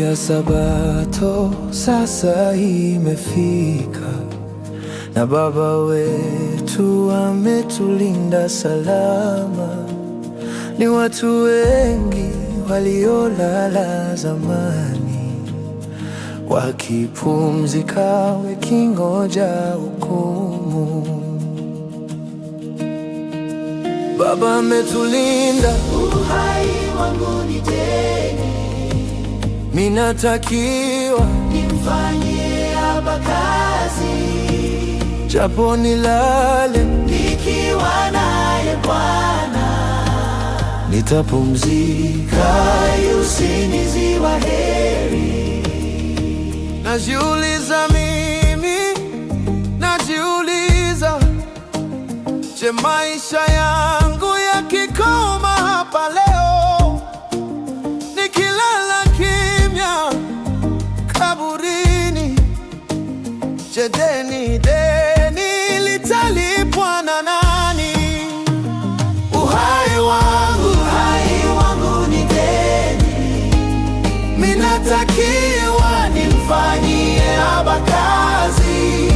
ya Sabato sasa imefika, na Baba wetu ametulinda salama. Ni watu wengi waliolala zamani, wakipumzika wakingoja hukumu. Baba ametulinda, uhai wangu ni deni, minatakiwa nimfanyie Baba kazi, japo nilale nikiwa naye Bwana, nitapumzika usingizi wa heri. Najiuliza je, maisha yangu yakikoma hapa leo, nikilala kimya kaburini, je, deni litalipwa na nani? Uhai wangu ni deni, minatakiwa nimfanyie Baba kazi,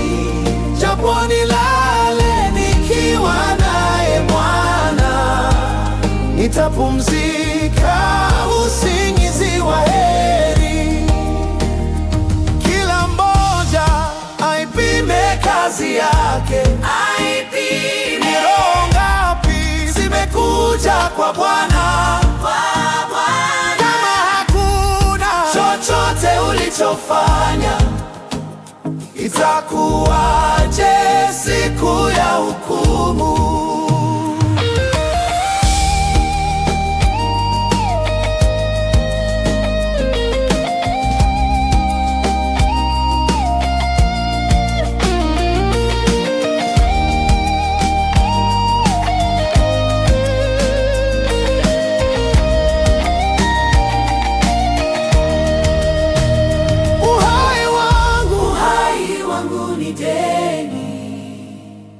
japo nilale nikiwa naye Bwana, nitapumzika usingizi wa heri. Kila mmoja aipime kazi yake, aipime roho ngapi zimekuja kwa Bwana. Kama hakuna chochote ulichofanya, itakuwaje siku ya hukumu?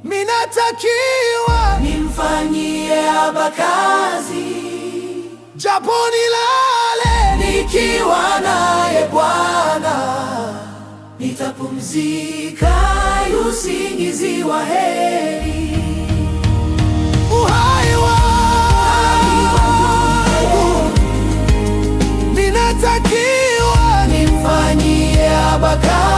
Minatakiwa nimfanyie Baba kazi, japo nilale nikiwa naye Bwana, nitapumzika usingizi wa heri. Uhai wangu ninatakiwa nimfanyie Baba kazi,